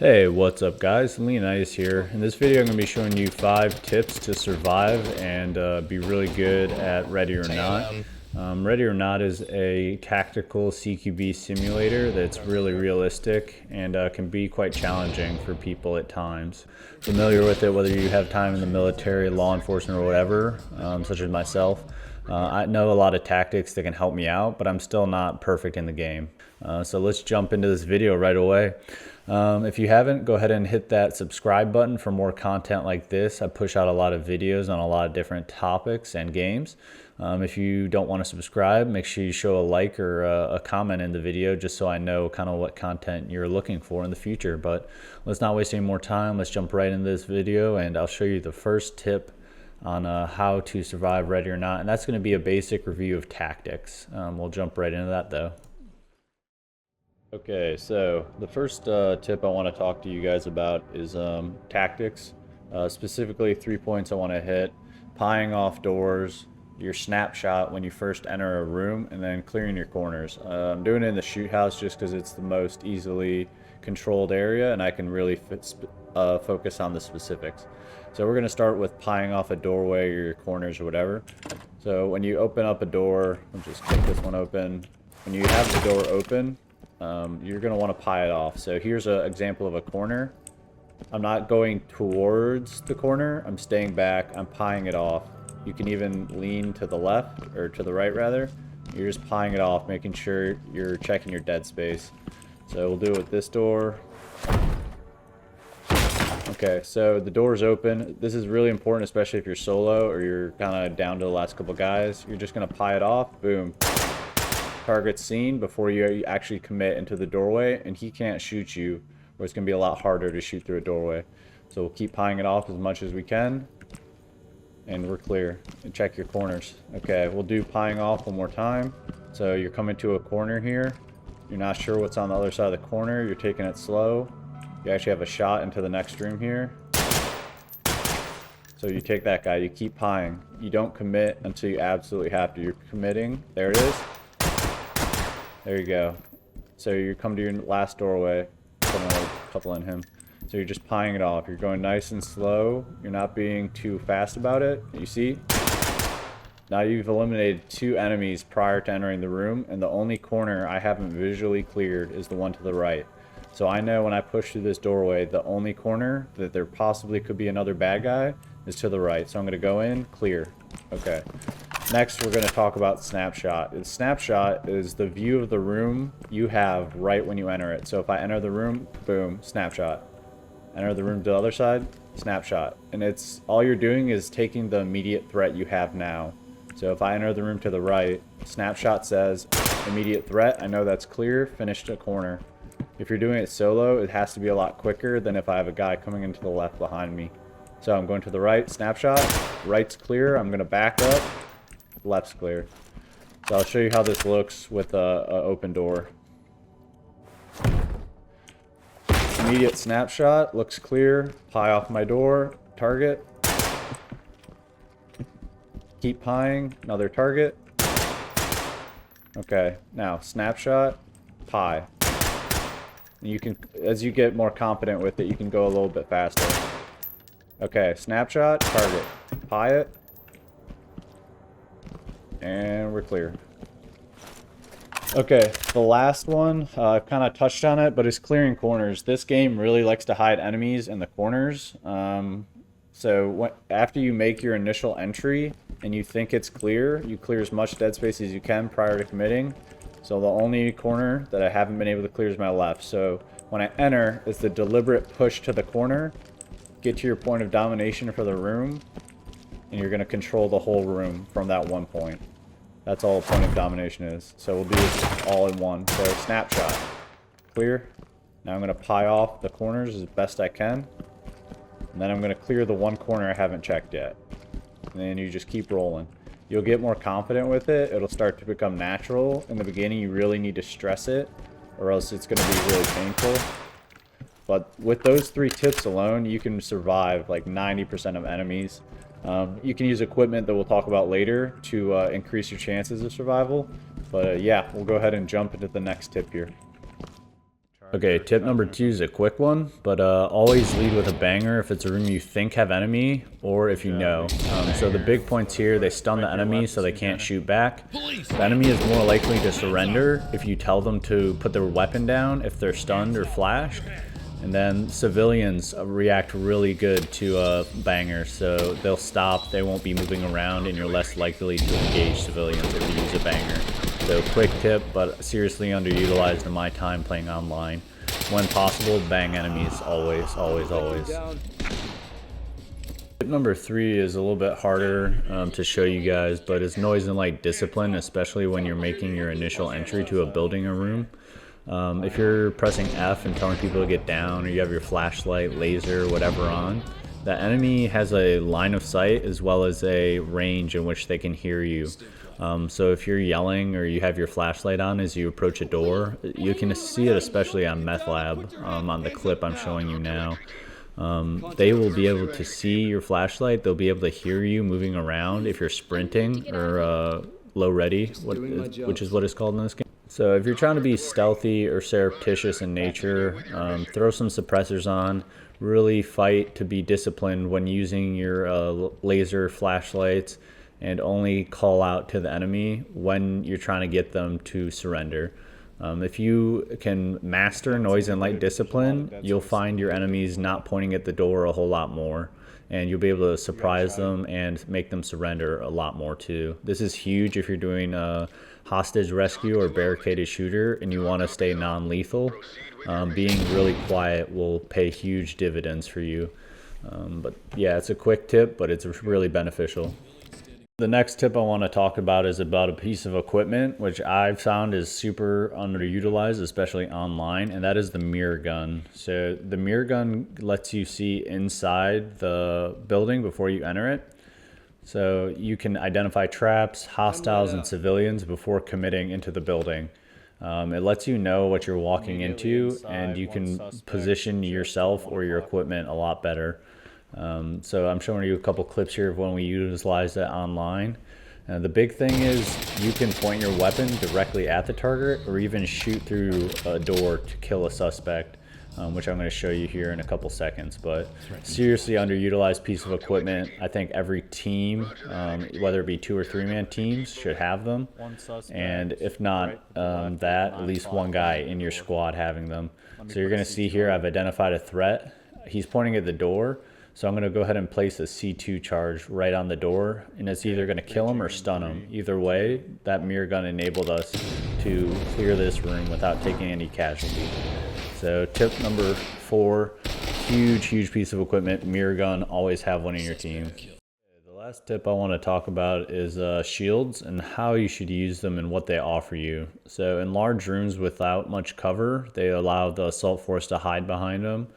Hey, what's up guys? Leonidas here. In this video I'm going to be showing you 5 tips to survive and be really good at Ready or Not. Ready or Not is a tactical CQB simulator that's really realistic and can be quite challenging for people at times. Familiar with it, whether you have time in the military, law enforcement, or whatever, such as myself. I know a lot of tactics that can help me out, but I'm still not perfect in the game. So let's jump into this video right away. If you haven't, go ahead and hit that subscribe button for more content like this. I push out a lot of videos on a lot of different topics and games. If you don't want to subscribe, make sure you show a like or a comment in the video just so I know kind of what content you're looking for in the future. But let's not waste any more time. Let's jump right into this video and I'll show you the first tip on how to survive Ready or Not. And that's going to be a basic review of tactics. We'll jump right into that though. Okay, so the first tip I want to talk to you guys about is tactics. Specifically 3 points I want to hit: pieing off doors, your snapshot when you first enter a room, and then clearing your corners. I'm doing it in the shoot house just because it's the most easily controlled area and I can really focus on the specifics. So we're going to start with pieing off a doorway or your corners or whatever. So when you open up a door, I'll just kick this one open. When you have the door open, you're going to want to pie it off. So here's an example of a corner. I'm not going towards the corner. I'm staying back. I'm pieing it off. You can even lean to the left, or to the right rather. You're just pieing it off, making sure you're checking your dead space. So we'll do it with this door. Okay, so the door's open. This is really important, especially if you're solo or you're kind of down to the last couple guys. You're just going to pie it off. Boom. Target's seen before you actually commit into the doorway, and he can't shoot you, or it's going to be a lot harder to shoot through a doorway. So we'll keep pieing it off as much as we can, and we're clear. And check your corners. Okay, we'll do pieing off one more time. So you're coming to a corner here. You're not sure what's on the other side of the corner. You're taking it slow. You actually have a shot into the next room here. So you take that guy. You keep pieing. You don't commit until you absolutely have to. You're committing. There it is. There you go. So you come to your last doorway. Put another couple in him. So you're just pieing it off. You're going nice and slow. You're not being too fast about it. You see? Now you've eliminated 2 enemies prior to entering the room, and the only corner I haven't visually cleared is the one to the right. So I know when I push through this doorway, the only corner that there possibly could be another bad guy is to the right. So I'm going to go in, clear. Okay. Next, we're going to talk about snapshot. The snapshot is the view of the room you have right when you enter it. So if I enter the room, boom, snapshot. Enter the room to the other side, snapshot. And it's all you're doing is taking the immediate threat you have now. So if I enter the room to the right, snapshot says immediate threat. I know that's clear, finished a corner. If you're doing it solo, it has to be a lot quicker than if I have a guy coming into the left behind me. So I'm going to the right, snapshot, right's clear. I'm going to back up. Left's clear. So I'll show you how this looks with a open door. Immediate snapshot, looks clear. Pie off my door, target. Keep pieing, another target. Okay, now snapshot, pie. You can, as you get more confident with it, you can go a little bit faster. Okay, snapshot, target. Pie it. And we're clear. Okay, the last one, I've kind of touched on it, but it's clearing corners. This game really likes to hide enemies in the corners. After you make your initial entry and you think it's clear, you clear as much dead space as you can prior to committing. So the only corner that I haven't been able to clear is my left. So when I enter, it's the deliberate push to the corner. Get to your point of domination for the room, and you're going to control the whole room from that one point. That's all a point of domination is. So we'll do this all in one. So snapshot, clear. Now I'm going to pie off the corners as best I can. And then I'm going to clear the one corner I haven't checked yet. And then you just keep rolling. You'll get more confident with it. It'll start to become natural. In the beginning, you really need to stress it, or else it's going to be really painful. But with those 3 tips alone, you can survive like 90% of enemies. You can use equipment that we'll talk about later to increase your chances of survival. But yeah, we'll go ahead and jump into the next tip here. Okay, tip number 2 is a quick one, but always lead with a banger if it's a room you think have enemy or if you know. So the big points here, they stun the enemy so they can't shoot back. The enemy is more likely to surrender if you tell them to put their weapon down if they're stunned or flashed. And then civilians react really good to a banger, so they'll stop, they won't be moving around, and you're less likely to engage civilians if you use a banger. So quick tip, but seriously underutilized in my time playing online. When possible, bang enemies, always, always, always. Tip number 3 is a little bit harder to show you guys, but it's noise and light discipline, especially when you're making your initial entry to a building or room. If you're pressing F and telling people to get down, or you have your flashlight, laser, whatever on, the enemy has a line of sight as well as a range in which they can hear you. So if you're yelling or you have your flashlight on as you approach a door, you can see it especially on Meth Lab, on the clip I'm showing you now. They will be able to see your flashlight, they'll be able to hear you moving around if you're sprinting or low ready, which is what it's called in this game. So if you're trying to be stealthy or surreptitious in nature, throw some suppressors on, really fight to be disciplined when using your laser flashlights, and only call out to the enemy when you're trying to get them to surrender. If you can master noise and light discipline, you'll find your enemies not pointing at the door a whole lot more, and you'll be able to surprise them and make them surrender a lot more too. This is huge if you're doing a hostage rescue or barricaded shooter and you want to stay non-lethal. Being really quiet will pay huge dividends for you. But yeah, it's a quick tip, but it's really beneficial. The next tip I want to talk about is about a piece of equipment which I've found is super underutilized, especially online, and that is the mirror gun. So the mirror gun lets you see inside the building before you enter it. So you can identify traps, hostiles, and civilians before committing into the building. It lets you know what you're walking into, and you can position yourself or your equipment a lot better. So I'm showing you a couple clips here of when we utilize that online. The big thing is you can point your weapon directly at the target or even shoot through a door to kill a suspect, which I'm going to show you here in a couple seconds. But seriously underutilized piece of equipment. I think every team, whether it be 2 or 3 man teams, should have them. And if not that, at least one guy in your squad having them. So you're going to see here I've identified a threat. He's pointing at the door. So I'm going to go ahead and place a C2 charge right on the door, and it's either going to kill him or stun him. Either way, that mirror gun enabled us to clear this room without taking any casualties. So tip number 4, huge piece of equipment, mirror gun, always have one in your team. The last tip I want to talk about is shields and how you should use them and what they offer you. So in large rooms without much cover, they allow the assault force to hide behind them.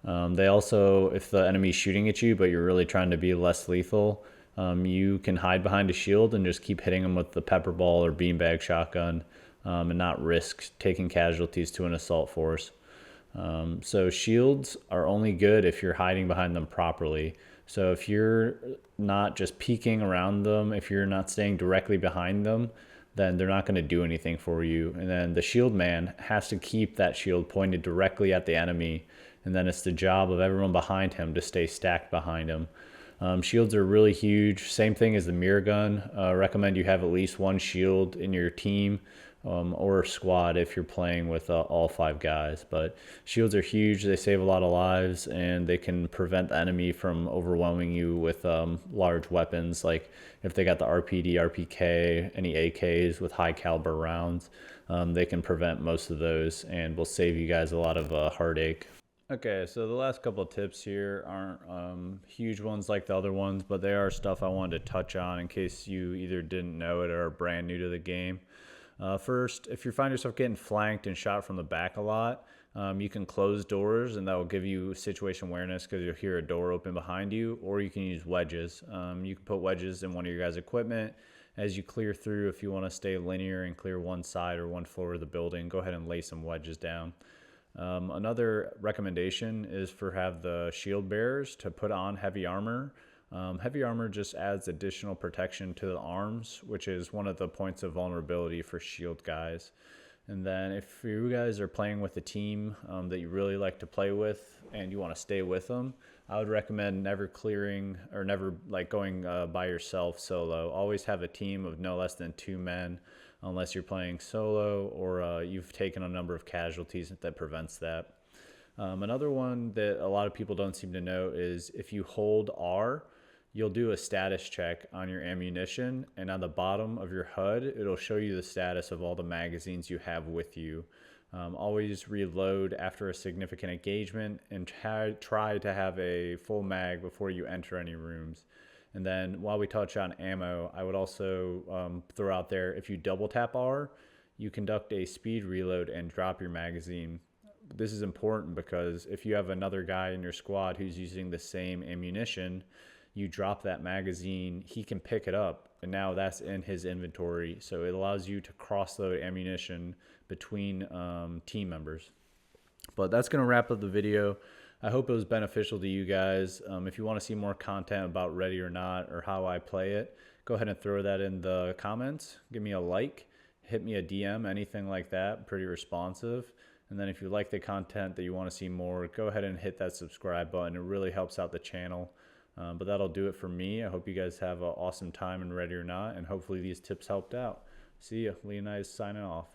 They also, if the enemy's shooting at you but you're really trying to be less lethal, you can hide behind a shield and just keep hitting them with the pepper ball or beanbag shotgun, and not risk taking casualties to an assault force. So shields are only good if you're hiding behind them properly. So if you're not just peeking around them, if you're not staying directly behind them, then they're not going to do anything for you. And then the shield man has to keep that shield pointed directly at the enemy, and then it's the job of everyone behind him to stay stacked behind him. Shields are really huge. Same thing as the mirror gun. Recommend you have at least one shield in your team or squad if you're playing with all 5 guys. But shields are huge. They save a lot of lives, and they can prevent the enemy from overwhelming you with large weapons, like if they got the RPD, RPK, any AKs with high caliber rounds. They can prevent most of those and will save you guys a lot of heartache. Okay, so the last couple of tips here aren't huge ones like the other ones, but they are stuff I wanted to touch on in case you either didn't know it or are brand new to the game. First, if you find yourself getting flanked and shot from the back a lot, you can close doors, and that will give you situation awareness because you'll hear a door open behind you, or you can use wedges. You can put wedges in one of your guys' equipment. As you clear through, if you want to stay linear and clear one side or one floor of the building, go ahead and lay some wedges down. Another recommendation is for have the shield bearers to put on heavy armor. Heavy armor just adds additional protection to the arms, which is one of the points of vulnerability for shield guys. And then if you guys are playing with a team that you really like to play with and you want to stay with them, I would recommend never clearing or never like going by yourself solo. Always have a team of no less than 2 men, unless you're playing solo or you've taken a number of casualties that prevents that. Another one that a lot of people don't seem to know is if you hold R, you'll do a status check on your ammunition, and on the bottom of your HUD, it'll show you the status of all the magazines you have with you. Always reload after a significant engagement and try to have a full mag before you enter any rooms. And then while we touch on ammo, I would also throw out there, if you double tap R, you conduct a speed reload and drop your magazine. This is important because if you have another guy in your squad who's using the same ammunition, you drop that magazine, he can pick it up, and now that's in his inventory. So it allows you to cross-load ammunition between team members. But that's going to wrap up the video. I hope it was beneficial to you guys. If you want to see more content about Ready or Not or how I play it, go ahead and throw that in the comments. Give me a like, hit me a DM, anything like that. Pretty responsive. And then if you like the content that you want to see more, go ahead and hit that subscribe button. It really helps out the channel. But that'll do it for me. I hope you guys have an awesome time in Ready or Not, and hopefully these tips helped out. See ya. Leonidas signing off.